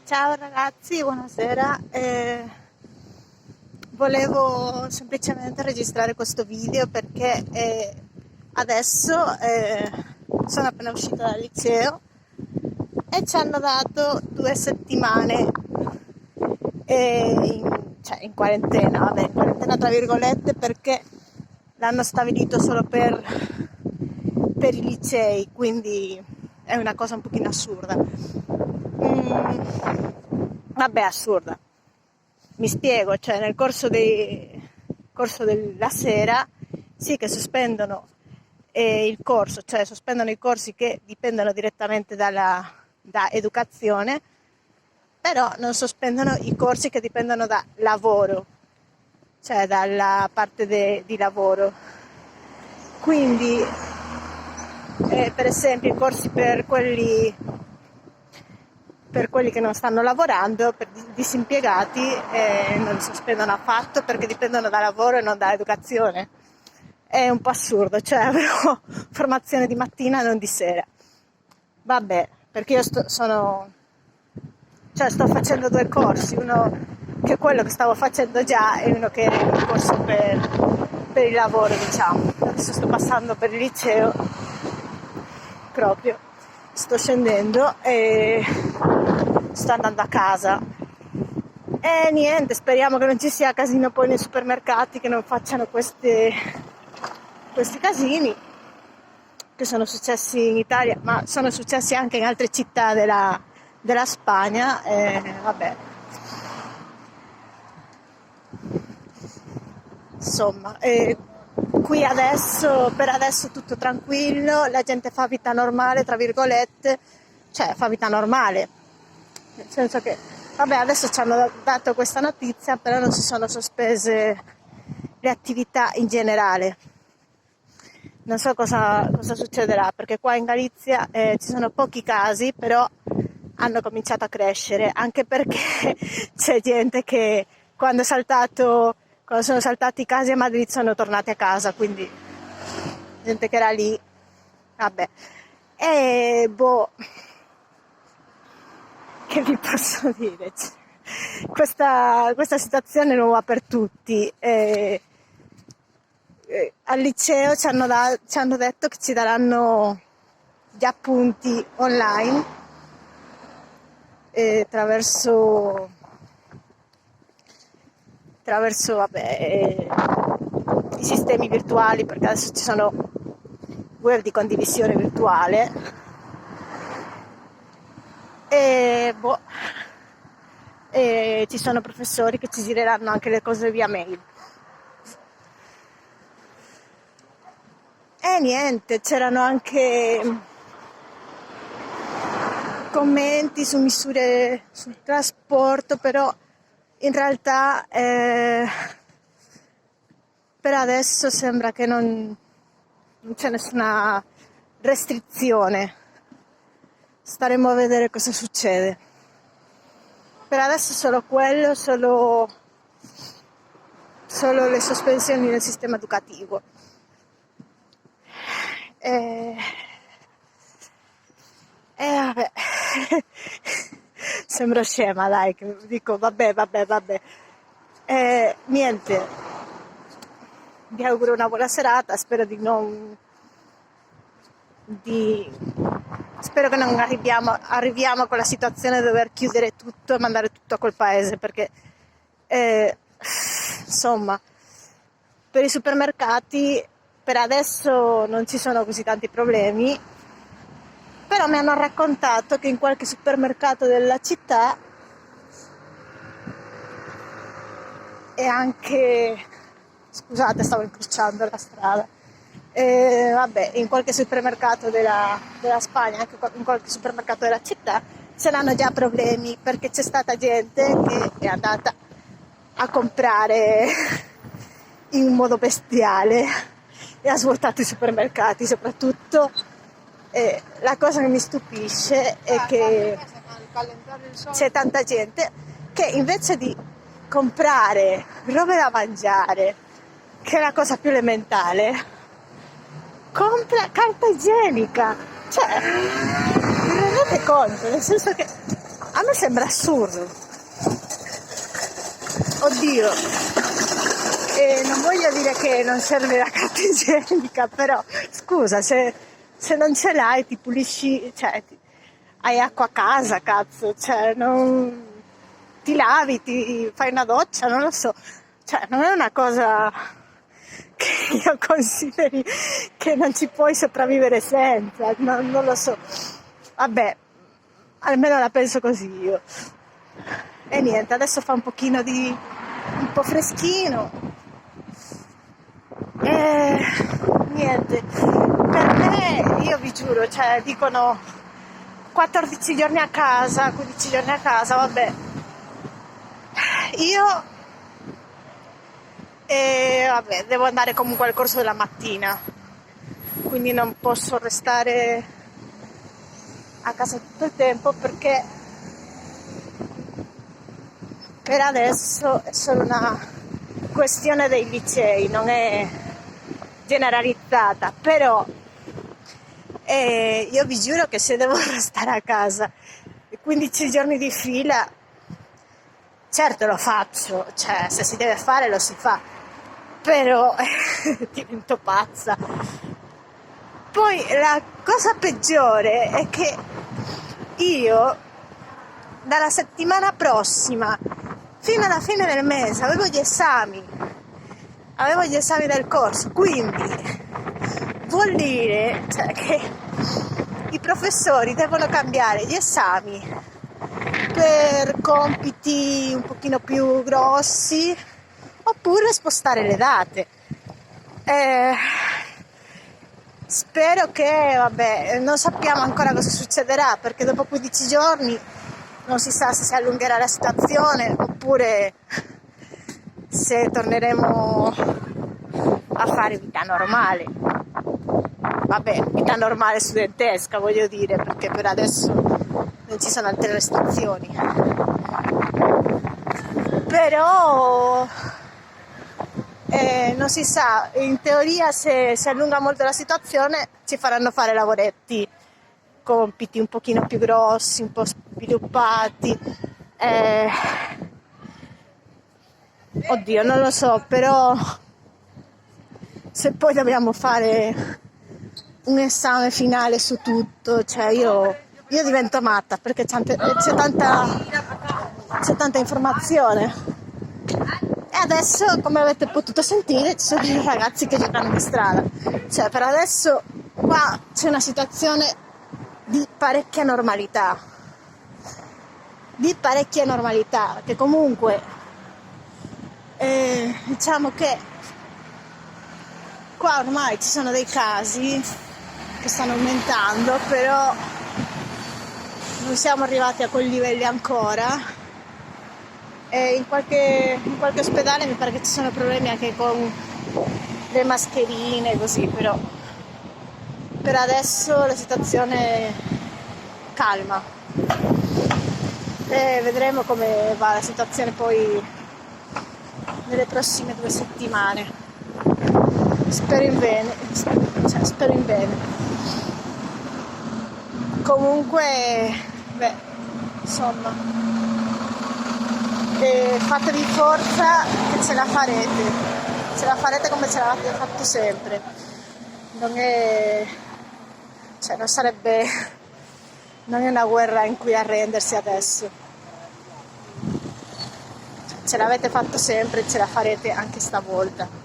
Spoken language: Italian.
Ciao ragazzi, buonasera. Volevo semplicemente registrare questo video perché adesso sono appena uscita dal liceo e ci hanno dato 2 settimane in quarantena, vabbè, in quarantena tra virgolette perché l'hanno stabilito solo per i licei, quindi è una cosa un pochino assurda. Vabbè, assurda. Mi spiego, cioè nel corso della sera sì che sospendono il corso, cioè sospendono i corsi che dipendono direttamente da educazione, però non sospendono i corsi che dipendono da lavoro, cioè dalla parte di lavoro. Quindi, per esempio, i corsi per quelli che non stanno lavorando, per i disimpiegati, non li sospendono affatto perché dipendono da lavoro e non da educazione. È un po' assurdo, cioè avrò formazione di mattina e non di sera. Vabbè, perché io sto facendo 2 corsi, uno che è quello che stavo facendo già e uno che è il corso per il lavoro, diciamo. Adesso sto passando per il liceo, proprio, sto scendendo e sto andando a casa. E niente, speriamo che non ci sia casino poi nei supermercati, che non facciano questi casini che sono successi in Italia, ma sono successi anche in altre città della Spagna. Vabbè, insomma, qui adesso, per adesso tutto tranquillo, la gente fa vita normale, tra virgolette, cioè fa vita normale, nel senso che, vabbè, adesso ci hanno dato questa notizia, però non si sono sospese le attività in generale. Non so cosa succederà, perché qua in Galizia ci sono pochi casi, però hanno cominciato a crescere, anche perché c'è gente che quando sono saltati i casi a Madrid sono tornati a casa, quindi gente che era lì, vabbè. E boh, che vi posso dire? Questa situazione non va per tutti. Al liceo ci hanno detto che ci daranno gli appunti online attraverso vabbè, i sistemi virtuali, perché adesso ci sono web di condivisione virtuale e boh, e ci sono professori che ci gireranno anche le cose via mail. E niente, c'erano anche commenti su misure sul trasporto, però in realtà per adesso sembra che non c'è nessuna restrizione. Staremo a vedere cosa succede. Per adesso solo quello, solo le sospensioni nel sistema educativo. Vabbè, sembro scema, dai, che dico vabbè. Niente, vi auguro una buona serata, di, spero che non arriviamo a quella situazione di dover chiudere tutto e mandare tutto a quel paese, perché insomma, per i supermercati per adesso non ci sono così tanti problemi, però mi hanno raccontato che in qualche supermercato della città e anche, scusate, stavo incrociando la strada, vabbè, in qualche supermercato della Spagna, anche in qualche supermercato della città, ce l'hanno già problemi, perché c'è stata gente che è andata a comprare in modo bestiale e ha svuotato i supermercati. Soprattutto la cosa che mi stupisce è che c'è tanta gente che invece di comprare robe da mangiare, che è la cosa più elementare, compra carta igienica. Cioè, vi rendete conto? Nel senso che a me sembra assurdo. Oddio, non voglio dire che non serve la carta igienica, però scusa, se non ce l'hai ti pulisci, cioè hai acqua a casa, cazzo, cioè non ti lavi, ti fai una doccia, non lo so, cioè non è una cosa che io consideri che non ci puoi sopravvivere senza, non lo so, vabbè, almeno la penso così io. E niente, adesso fa un po' freschino e niente, per me, io vi giuro, cioè dicono 14 giorni a casa, 15 giorni a casa, vabbè, io vabbè, devo andare comunque al corso della mattina, quindi non posso restare a casa tutto il tempo perché per adesso è solo una questione dei licei, non è generalizzata, però io vi giuro che se devo restare a casa 15 giorni di fila, certo lo faccio, cioè se si deve fare lo si fa, però divento pazza. Poi la cosa peggiore è che io dalla settimana prossima fino alla fine del mese avevo gli esami del corso, quindi vuol dire, cioè, che i professori devono cambiare gli esami per compiti un pochino più grossi oppure spostare le date. Spero che, vabbè, non sappiamo ancora cosa succederà perché dopo 15 giorni non si sa se si allungherà la situazione oppure se torneremo a fare vita normale. Vabbè, vita normale studentesca, voglio dire, perché per adesso non ci sono altre restrizioni. Però non si sa, in teoria se si allunga molto la situazione ci faranno fare lavoretti, compiti un pochino più grossi, un po' sviluppati. Oddio, non lo so, però se poi dobbiamo fare un esame finale su tutto, cioè io divento matta perché c'è tanta informazione. E adesso, come avete potuto sentire, ci sono dei ragazzi che giocano in strada. Cioè, per adesso qua c'è una situazione di parecchia normalità. Che comunque diciamo che qua ormai ci sono dei casi che stanno aumentando, però non siamo arrivati a quei livelli ancora. E in qualche ospedale mi pare che ci sono problemi anche con le mascherine, così, però per adesso la situazione è calma e vedremo come va la situazione poi nelle prossime 2 settimane. Spero in bene. Comunque, beh, insomma, fatevi forza che ce la farete come ce l'avete fatto sempre, non è una guerra in cui arrendersi adesso, ce l'avete fatto sempre, ce la farete anche stavolta.